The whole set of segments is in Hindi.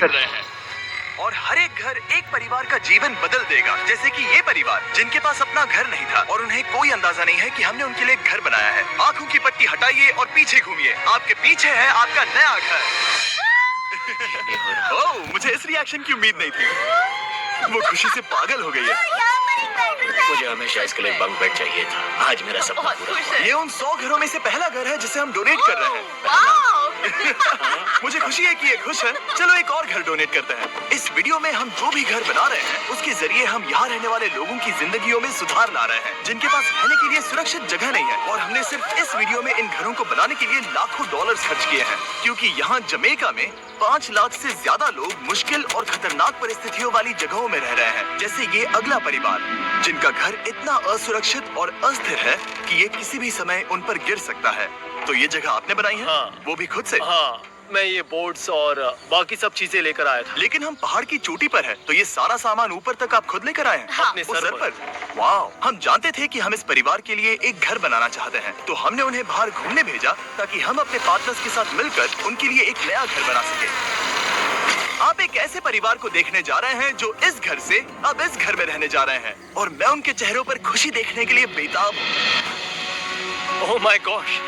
कर रहे हैं। और हर एक घर एक परिवार का जीवन बदल देगा, जैसे कि ये परिवार जिनके पास अपना घर नहीं था और उन्हें कोई अंदाजा नहीं है कि हमने उनके लिए घर बनाया है। आंखों की पट्टी हटाइए और पीछे घूमिए, आपके पीछे है आपका नया घर। ओह, मुझे इस रिएक्शन की उम्मीद नहीं थी। वो खुशी से पागल हो गई है। मुझे हमेशा इसके लिए बंक बेड चाहिए था। आज मेरा सपना पूरा हुआ। ये उन 100 घरों में से पहला घर है जिसे हम डोनेट कर रहे हैं। मुझे खुशी है कि ये खुश है। चलो एक और घर डोनेट करते हैं। इस वीडियो में हम जो भी घर बना रहे हैं उसके जरिए हम यहाँ रहने वाले लोगों की जिंदगियों में सुधार ला रहे हैं, जिनके पास रहने के लिए सुरक्षित जगह नहीं है। और हमने सिर्फ इस वीडियो में इन घरों को बनाने के लिए लाखों डॉलर खर्च किए हैं, क्योंकि यहाँ जमैका में 5 लाख से ज्यादा लोग मुश्किल और खतरनाक परिस्थितियों वाली जगहों में रह रहे हैं, जैसे ये अगला परिवार जिनका घर इतना असुरक्षित और अस्थिर है कि ये किसी भी समय उन पर गिर सकता है। तो ये जगह आपने बनाई है? हाँ। वो भी खुद से? हाँ, मैं ये बोर्ड्स और बाकी सब चीजें लेकर आया था। लेकिन हम पहाड़ की चोटी पर हैं, तो ये सारा सामान ऊपर तक आप खुद लेकर आए हैं? हाँ। अपने उस सर पर। वाह, हम जानते थे कि हम इस परिवार के लिए एक घर बनाना चाहते हैं, तो हमने उन्हें बाहर घूमने भेजा ताकि हम अपने पार्टनर्स के साथ मिलकर उनके लिए एक नया घर बना सके। आप एक ऐसे परिवार को देखने जा रहे हैं जो इस घर से अब इस घर में रहने जा रहे हैं, और मैं उनके चेहरों पर खुशी देखने के लिए बेताब हूँ। ओह माय गॉश,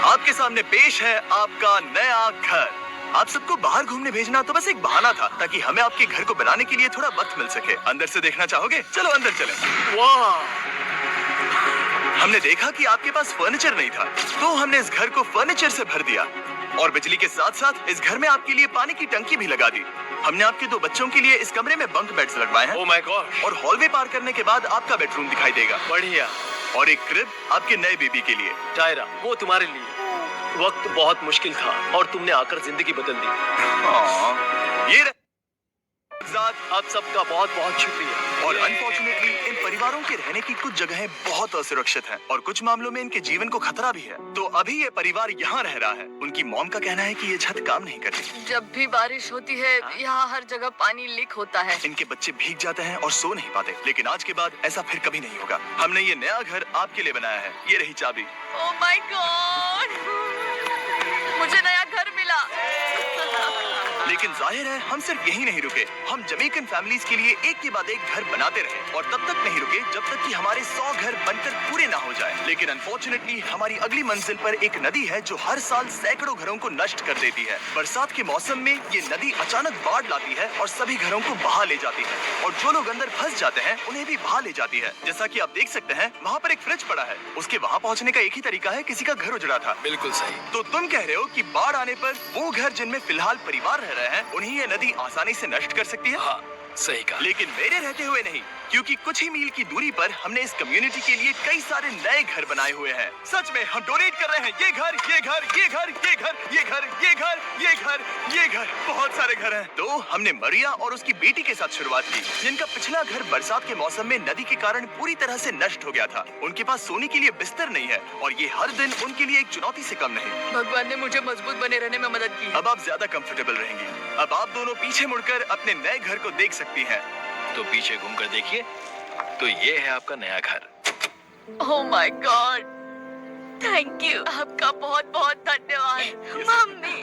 आपके सामने पेश है आपका नया घर। आप सबको बाहर घूमने भेजना तो बस एक बहाना था, ताकि हमें आपके घर को बनाने के लिए थोड़ा वक्त मिल सके। अंदर से देखना चाहोगे? चलो अंदर चलें। वाह, हमने देखा कि आपके पास फर्नीचर नहीं था, तो हमने इस घर को फर्नीचर से भर दिया, और बिजली के साथ साथ इस घर में आपके लिए पानी की टंकी भी लगा दी। हमने आपके 2 बच्चों के लिए इस कमरे में बंक बेड्स लगवाए हैं, ओह माय गॉश, और हॉलवे पार करने के बाद आपका बेडरूम दिखाई देगा, बढ़िया। और एक क्रिब आपके नए बेबी के लिए। टायरा, वो तुम्हारे लिए। वक्त बहुत मुश्किल था और तुमने आकर जिंदगी बदल दी। ये आप सबका बहुत बहुत शुक्रिया। और अनफॉर्चुनेटली इन परिवारों के रहने की कुछ जगहें बहुत असुरक्षित हैं, और कुछ मामलों में इनके जीवन को खतरा भी है। तो अभी ये परिवार यहाँ रह रहा है। उनकी मॉम का कहना है कि ये छत काम नहीं करती। जब भी बारिश होती है यहाँ हर जगह पानी लीक होता है। इनके बच्चे भीग जाते हैं और सो नहीं पाते, लेकिन आज के बाद ऐसा फिर कभी नहीं होगा। हमने ये नया घर आपके लिए बनाया है। ये रही चाबी। ओह माय गॉड, मुझे नया घर मिला। लेकिन जाहिर है हम सिर्फ यही नहीं रुके। हम जमैकन फैमिलीज के लिए एक के बाद एक घर बनाते रहे, और तब तक नहीं रुके जब तक कि हमारे 100 घर बनकर पूरे ना हो जाए। लेकिन अनफॉर्चुनेटली हमारी अगली मंजिल पर एक नदी है जो हर साल सैकड़ों घरों को नष्ट कर देती है। बरसात के मौसम में ये नदी अचानक बाढ़ लाती है और सभी घरों को बहा ले जाती है, और जो लोग अंदर फंस जाते हैं उन्हें भी बहा ले जाती है। जैसा कि आप देख सकते हैं, वहाँ पर एक फ्रिज पड़ा है। उसके वहाँ पहुँचने का एक ही तरीका है, किसी का घर उजड़ा था। बिल्कुल सही। तो तुम कह रहे हो कि बाढ़ आने पर वो घर जिनमें फिलहाल परिवार रह रहे हैं, उन्हें ये नदी आसानी से नष्ट कर सकती है? हाँ, सही कहा। लेकिन मेरे रहते हुए नहीं, क्योंकि कुछ ही मील की दूरी पर हमने इस कम्युनिटी के लिए कई सारे नए घर बनाए हुए हैं। सच में हम डोनेट कर रहे हैं। ये घर, ये घर, ये घर, ये घर, ये घर, ये घर, ये घर, ये घर, बहुत सारे घर हैं। तो हमने मरिया और उसकी बेटी के साथ शुरुआत की, जिनका पिछला घर बरसात के मौसम में नदी के कारण पूरी तरह से नष्ट हो गया था। उनके पास सोने के लिए बिस्तर नहीं है, और ये हर दिन उनके लिए एक चुनौती से कम नहीं। भगवान ने मुझे मजबूत बने रहने में मदद की। अब आप ज्यादा कंफर्टेबल रहेंगी। अब आप दोनों पीछे मुड़कर अपने नए घर को देख सकती हैं। तो पीछे घूमकर देखिए, तो ये है आपका नया घर। Oh my God, thank you. आपका बहुत बहुत धन्यवाद मम्मी।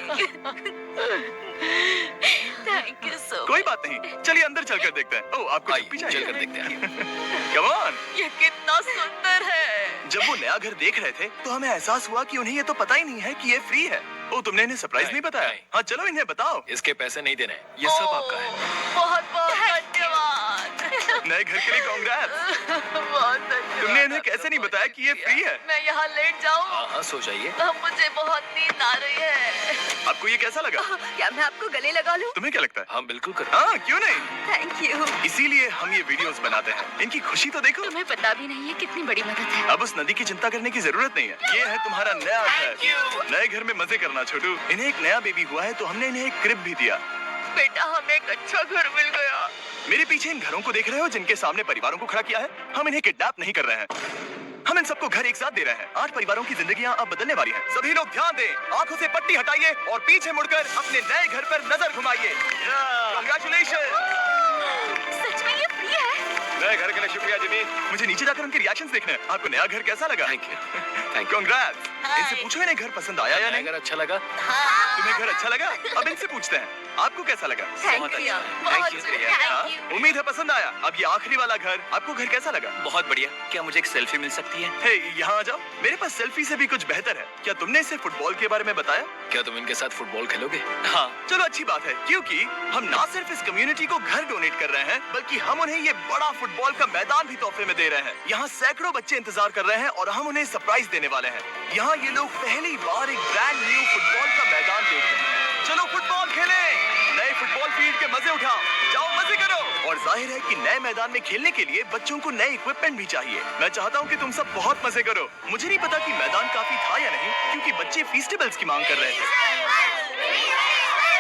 Thank you so. कोई बात नहीं, चलिए अंदर चलकर देखते हैं। ओह, आपको चुप्पी चाहिए? चलकर देखते हैं। Come on। ये कितना सुंदर है। जब वो नया घर देख रहे थे तो हमें एहसास हुआ कि उन्हें ये तो पता ही नहीं है कि ये फ्री है। ओ, तुमने इन्हें सरप्राइज नहीं बताया? नहीं। हाँ, चलो इन्हें बताओ। इसके पैसे नहीं देने, ये सब आपका है। बहुत बहुत धन्यवाद। नए घर के लिए कांग्रेस। बहुत धन्यवाद। तुमने इन्हें कैसे नहीं बताया कि ये फ्री है? मैं यहाँ लेट जाऊँ? हाँ हाँ, सो जाइए। मुझे बहुत नींद आ रही है। आपको ये कैसा लगा? क्या मैं आपको गले लगा लूं? तुम्हें क्या लगता है? हाँ बिल्कुल कर। हाँ, क्यों नहीं? Thank you. इसीलिए हम ये वीडियोस बनाते हैं। इनकी खुशी तो देखो। तुम्हें पता भी नहीं है कितनी बड़ी मदद है। अब उस नदी की चिंता करने की जरूरत नहीं है। ये है तुम्हारा नया घर। नए घर में मजे करना छोटू। इन्हें एक नया बेबी हुआ है, तो हमने इन्हें एक क्रिब भी दिया। बेटा, हमें एक अच्छा घर मिल गया। मेरे पीछे इन घरों को देख रहे हो जिनके सामने परिवारों को खड़ा किया है? हम इन्हें किडनैप नहीं कर रहे हैं, हम इन सबको घर एक साथ दे रहे हैं। 8 परिवारों की जिंदगियां अब बदलने वाली हैं। सभी लोग ध्यान दें, आंखों से पट्टी हटाइए और पीछे मुड़कर अपने नए घर पर नजर घुमाइए। कांग्रेचुलेशन। सच में ये फ्री है? नए घर के लिए शुक्रिया जिमी। मुझे नीचे जाकर उनके रिएक्शंस देखने हैं। आपको नया घर कैसा लगा? Thank you, thank you. Congrats. इनसे पूछो इन्हें घर पसंद आया या नहीं? अगर अच्छा लगा। तुम्हें घर अच्छा लगा? अब इनसे पूछते हैं। आपको कैसा लगा? थैंक बहुत यू अच्छा। बहुत Thank you, थैंक हाँ? यू। उम्मीद है पसंद आया। अब ये आखिरी वाला घर, आपको घर कैसा लगा? बहुत बढ़िया। क्या मुझे एक सेल्फी मिल सकती है? हे, यहाँ आ जाओ। मेरे पास सेल्फी से भी कुछ बेहतर है। क्या तुमने इसे फुटबॉल के बारे में बताया? क्या तुम इनके साथ फुटबॉल खेलोगे? हाँ, चलो अच्छी बात है, क्योंकि हम ना सिर्फ इस कम्युनिटी को घर डोनेट कर रहे हैं, बल्कि हम उन्हें ये बड़ा फुटबॉल का मैदान भी तोहफे में दे रहे हैं। यहाँ सैकड़ों बच्चे इंतजार कर रहे हैं और हम उन्हें सरप्राइज देने वाले हैं। यहाँ ये लोग पहली बार एक ब्रांड न्यू फुटबॉल का मैदान देख रहे हैं। चलो फुटबॉल खेलें, नए फुटबॉल फील्ड के मजे उठाओ, जाओ मजे करो। और जाहिर है कि नए मैदान में खेलने के लिए बच्चों को नए इक्विपमेंट भी चाहिए। मैं चाहता हूँ कि तुम सब बहुत मजे करो। मुझे नहीं पता कि मैदान काफी था या नहीं, क्योंकि बच्चे फीस्टेबल्स की मांग कर रहे थे।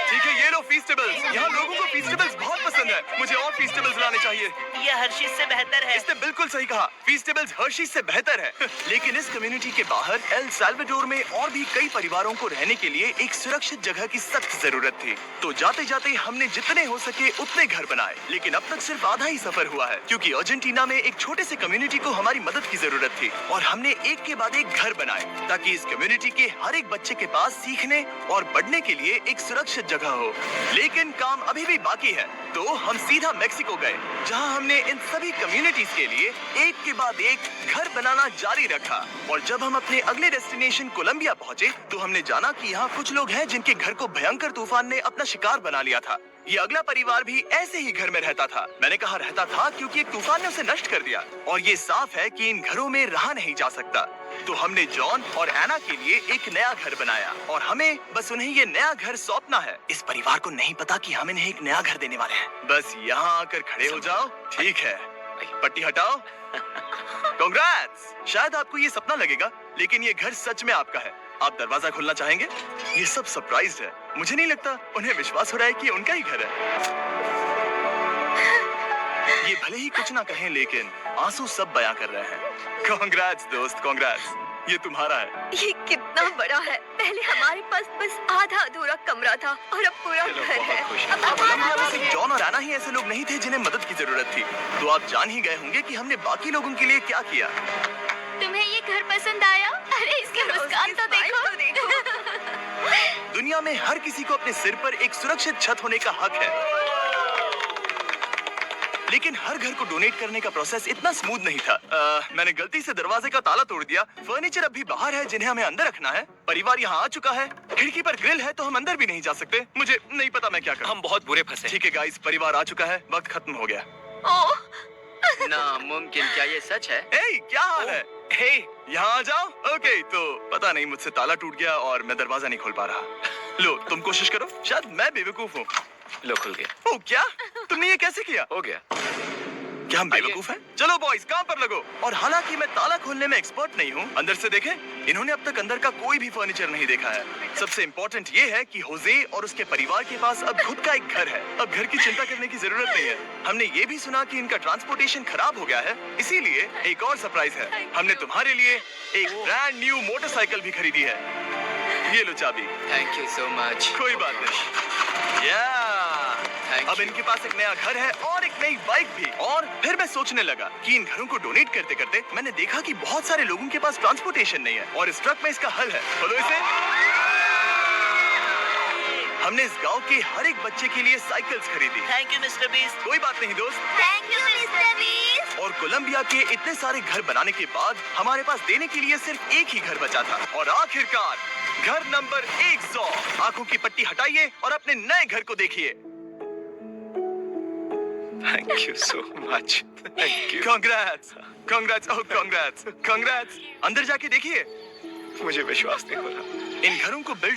ठीक है, ये लो फीस्टेबल्स। यहाँ लोगों को फीस्टेबल्स बहुत पसंद है। मुझे और फीस्टेबल्स लाने चाहिए। ये हर्षित से बेहतर है। इसने बिल्कुल सही कहा, फीस्टेबल्स हर्शीज से बेहतर है। लेकिन इस कम्युनिटी के बाहर एल साल्वाडोर में और भी कई परिवारों को रहने के लिए एक सुरक्षित जगह की सख्त जरूरत थी। तो जाते जाते हमने जितने हो सके उतने घर बनाए, लेकिन अब तक सिर्फ आधा ही सफर हुआ है, क्योंकि अर्जेंटीना में एक छोटे से कम्युनिटी को हमारी मदद की जरूरत थी और हमने एक के बाद एक घर बनाए ताकि इस कम्युनिटी के हर एक बच्चे के पास सीखने और बढ़ने के लिए एक सुरक्षित जगह हो। लेकिन काम अभी भी बाकी है, तो हम सीधा मेक्सिको गए, जहां हमने इन सभी कम्युनिटीज के लिए एक के बाद एक घर बनाना जारी रखा। और जब हम अपने अगले डेस्टिनेशन कोलंबिया पहुंचे, तो हमने जाना कि यहाँ कुछ लोग हैं जिनके घर को भयंकर तूफान ने अपना शिकार बना लिया था। ये अगला परिवार भी ऐसे ही घर में रहता था। मैंने कहा रहता था क्योंकि एक तूफान ने उसे नष्ट कर दिया और ये साफ है कि इन घरों में रहा नहीं जा सकता। तो हमने जॉन और एना के लिए एक नया घर बनाया और हमें बस उन्हें ये नया घर सौंपना है। इस परिवार को नहीं पता कि हम इन्हें एक नया घर देने वाले हैं। बस यहाँ आकर खड़े हो जाओ। ठीक है, पट्टी हटाओ। कांग्रेट्स। शायद आपको ये सपना लगेगा, लेकिन ये घर सच में आपका है। आप दरवाजा खोलना चाहेंगे? ये सब सरप्राइज है। मुझे नहीं लगता उन्हें विश्वास हो रहा है कि ये उनका ही घर है। ये भले ही कुछ ना कहें, लेकिन आंसू सब बयां कर रहे हैं। कांग्रेट्स दोस्त, कांग्रेट्स। ये तुम्हारा है। ये कितना बड़ा है। पहले हमारे पास बस आधा अधूरा कमरा था और अब पूरा चलो, घर है। बहुत खुश अब हैं। कोलंबिया में सिर्फ जॉन और एना ही ऐसे लोग नहीं थे जिन्हें मदद की जरूरत थी। तो आप जान ही गए होंगे कि हमने बाकी लोगों के लिए क्या किया। तुम्हें ये घर पसंद आया? अरे इसकी मुस्कान तो देखो। दुनिया में हर किसी को अपने सिर पर एक सुरक्षित छत होने का हक है, लेकिन हर घर को डोनेट करने का प्रोसेस इतना स्मूथ नहीं था। मैंने गलती से दरवाजे का ताला तोड़ दिया। फर्नीचर अभी बाहर है जिन्हें हमें अंदर रखना है। परिवार यहाँ आ चुका है। खिड़की पर ग्रिल है तो हम अंदर भी नहीं जा सकते। मुझे नहीं पता मैं क्या करूं। हम बहुत बुरे फंसे। ठीक है गाइस, परिवार आ चुका है। वक्त खत्म हो गया। ओह, नामुमकिन। क्या ये सच है? हे, क्या हाल है? हे, यहाँ आ जाओ। ओके, तो पता नहीं मुझसे ताला टूट गया और मैं दरवाजा नहीं खोल पा रहा। लो, तुम कोशिश करो। शायद मैं बेवकूफ हूँ। लो खुल गया। ओह, क्या? तुमने ये कैसे किया? हो गया। क्या हम बेवकूफ हैं? चलो बॉयज, काम पर लगो। और हालांकि मैं ताला खोलने में एक्सपर्ट नहीं हूँ, अंदर से देखें, इन्होंने अब तक अंदर का कोई भी फर्नीचर नहीं देखा है। सबसे इम्पोर्टेंट ये है कि होजे और उसके परिवार के पास अब खुद का एक घर है। अब घर की चिंता करने की जरूरत नहीं है। हमने ये भी सुना कि इनका ट्रांसपोर्टेशन खराब हो गया है, इसीलिए एक और सरप्राइज है। हमने तुम्हारे लिए एक ब्रांड न्यू मोटरसाइकिल भी खरीदी है। ये लो चाबी। Thank you so much. कोई बात नहीं। अब इनके पास एक नया घर है और एक नई बाइक भी। और फिर मैं सोचने लगा कि इन घरों को डोनेट करते करते मैंने देखा कि बहुत सारे लोगों के पास ट्रांसपोर्टेशन नहीं है और इस ट्रक में इसका हल है। खोलो इसे। हमने इस गांव के हर एक बच्चे के लिए साइकिल्स खरीदी। Thank you mister beast. कोई बात नहीं दोस्त। Thank you mister beast. और कोलंबिया के इतने सारे घर बनाने के बाद हमारे पास देने के लिए सिर्फ एक ही घर बचा था। और आखिरकार घर नंबर 100। आंखों की पट्टी हटाइए और अपने नए घर को देखिए। Thank you so much. Thank you. Congrats, congrats, oh congrats, congrats. अंदर जाके देखिए। मुझे विश्वास नहीं हो रहा। इन घरों को बिल्ड